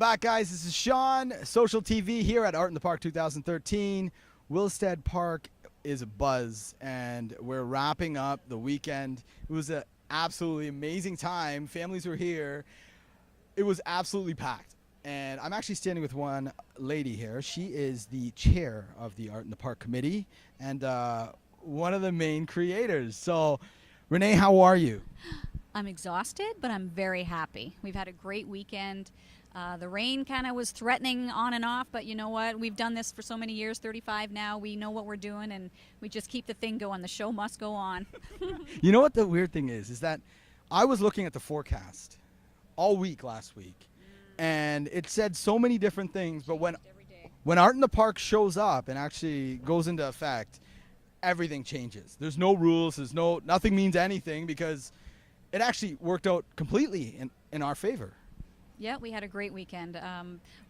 back, guys. This is Sean, Social TV here at Art in the Park 2013. Wilstead Park is a buzz, and we're wrapping up the weekend. It was an absolutely amazing time. Families were here. It was absolutely packed. And I'm actually standing with one lady here. She is the chair of the Art in the Park committee and one of the main creators. So, Renee, how are you? I'm exhausted, but I'm very happy. We've had a great weekend. The rain kind of was threatening on and off, but you know what? We've done this for so many years, 35 now. We know what we're doing, and we just keep the thing going. The show must go on. You know what the weird thing is that I was looking at the forecast all week last week, and it said so many different things, but when Art in the Park shows up and actually goes into effect, everything changes. There's no rules, nothing means anything because it actually worked out completely in our favor. Yeah, we had a great weekend.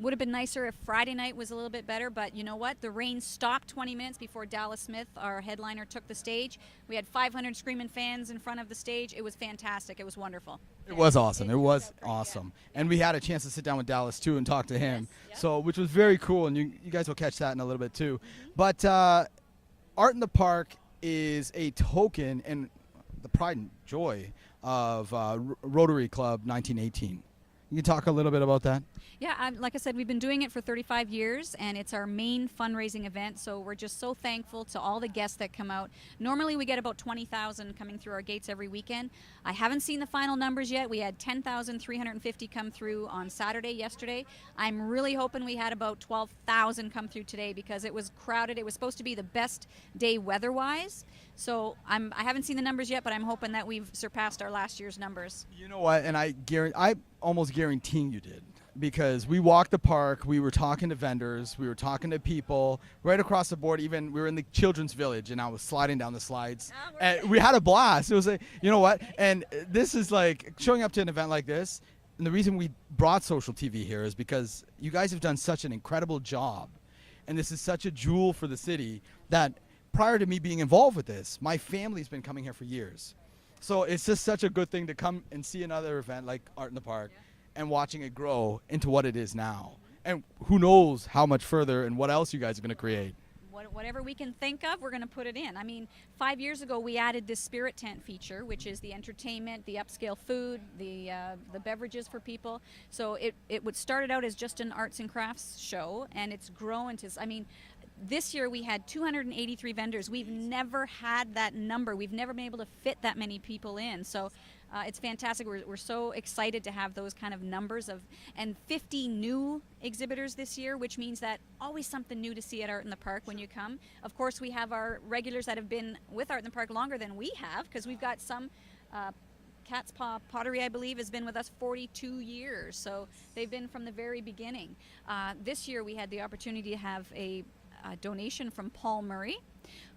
Would have been nicer if Friday night was a little bit better, but you know what? The rain stopped 20 minutes before Dallas Smith, our headliner, took the stage. We had 500 screaming fans in front of the stage. It was fantastic. It was wonderful. It was awesome. It was awesome. And we had a chance to sit down with Dallas, too, and talk to him, so which was very cool, and you guys will catch that in a little bit, too. But Art in the Park is a token and the pride and joy of Rotary Club 1918. You can talk a little bit about that? Yeah, like I said, we've been doing it for 35 years, and it's our main fundraising event, so we're just so thankful to all the guests that come out. Normally, we get about 20,000 coming through our gates every weekend. I haven't seen the final numbers yet. We had 10,350 come through on Saturday, yesterday. I'm really hoping we had about 12,000 come through today because it was crowded. It was supposed to be the best day weather-wise, so I haven't seen the numbers yet, but I'm hoping that we've surpassed our last year's numbers. You know what, and I almost guaranteeing you did, because we walked the park, we were talking to vendors, we were talking to people right across the board. Even we were in the children's village, and I was sliding down the slides, and we had a blast. It was like, you know what, and this is like showing up to an event like this, and the reason we brought Social TV here is because you guys have done such an incredible job, and this is such a jewel for the city that prior to me being involved with this, my family's been coming here for years. So it's just such a good thing to come and see another event like Art in the Park and watching it grow into what it is now. And who knows how much further and what else you guys are going to create. Whatever we can think of, we're going to put it in. I mean, 5 years ago, we added this spirit tent feature, which is the entertainment, the upscale food, the beverages for people. So it would started out as just an arts and crafts show, and it's grown to, I mean, this year we had 283 vendors. We've never had that number. We've never been able to fit that many people in. So it's fantastic. We're so excited to have those kind of numbers and 50 new exhibitors this year, which means that always something new to see at Art in the Park when you come. Of course, we have our regulars that have been with Art in the Park longer than we have, because we've got some Cat's Paw Pottery, I believe, has been with us 42 years. So they've been from the very beginning. This year we had the opportunity to have a donation from Paul Murray,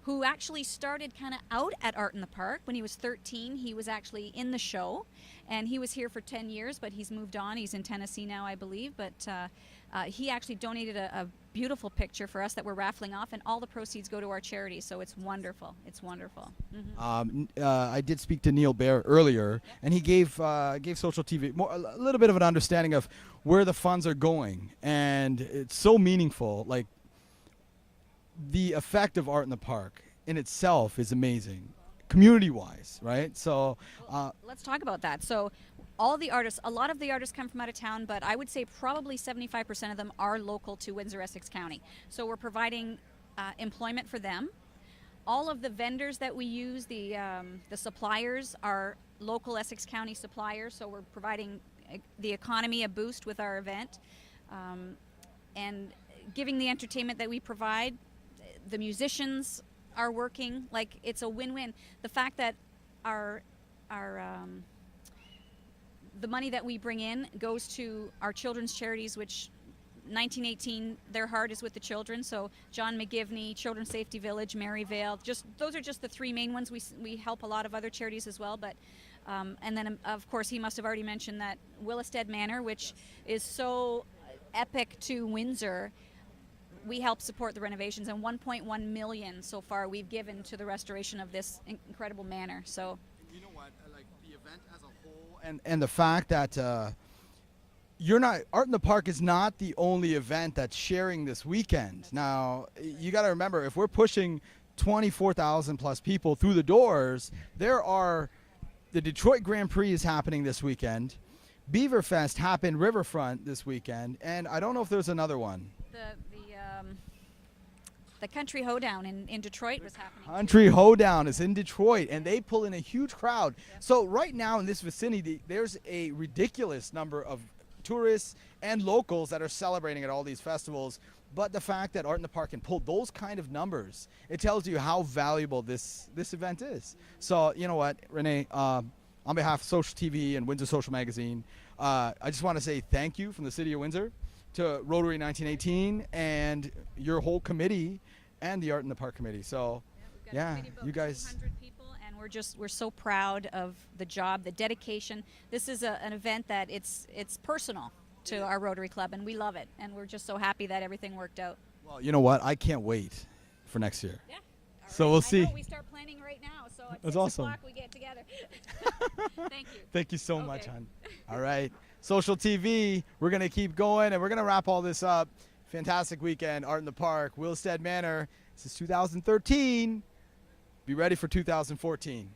who actually started kind of out at Art in the Park when he was 13. He was actually in the show, and he was here for 10 years, but he's moved on. He's in Tennessee now, I believe, but he actually donated a beautiful picture for us that we're raffling off, and all the proceeds go to our charity, so it's wonderful. It's wonderful. I did speak to Neil Bear earlier, and he gave Social TV a little bit of an understanding of where the funds are going, and it's so meaningful. Like, the effect of Art in the Park in itself is amazing, community-wise, right? So let's talk about that. So all the artists, a lot of the artists come from out of town, but I would say probably 75% of them are local to Windsor-Essex County. So we're providing employment for them. All of the vendors that we use, the suppliers, are local Essex County suppliers, so we're providing the economy a boost with our event, and giving the entertainment that we provide. The musicians are working, like, it's a win-win. The fact that the money that we bring in goes to our children's charities, which 1918, their heart is with the children. So John McGivney, Children's Safety Village, Maryvale, those are just the three main ones. We help a lot of other charities as well, but and then of course he must have already mentioned that Wilstead Manor, which is so epic to Windsor. We help support the renovations, and 1.1 million so far we've given to the restoration of this incredible manor. So, you know what, like the event as a whole, and the fact that you're not Art in the Park is not the only event that's sharing this weekend. Now, you got to remember, if we're pushing 24,000 plus people through the doors, there are the Detroit Grand Prix is happening this weekend. Beaverfest happened Riverfront this weekend, and I don't know if there's another one. The Country Hoedown in Detroit was happening. Country Hoedown is in Detroit, and they pull in a huge crowd. So right now in this vicinity, there's a ridiculous number of tourists and locals that are celebrating at all these festivals. But the fact that Art in the Park can pull those kind of numbers, it tells you how valuable this event is. So you know what, Renee, on behalf of Social TV and Windsor Social Magazine, I just want to say thank you from the City of Windsor to Rotary 1918 and your whole committee and the Art in the Park committee. So yeah, you guys. 200 people, and we're so proud of the job, the dedication. This is an event that it's personal to our Rotary Club, and we love it, and we're just so happy that everything worked out. Well, you know what? I can't wait for next year. Yeah. So we'll see. I know, we start planning right now, so at That's 6 awesome. o'clock we get together. Thank you. Thank you so much, Okay. hon. All right. Social TV, we're going to keep going, and we're going to wrap all this up. Fantastic weekend, Art in the Park, Willstead Manor. This is 2013. Be ready for 2014.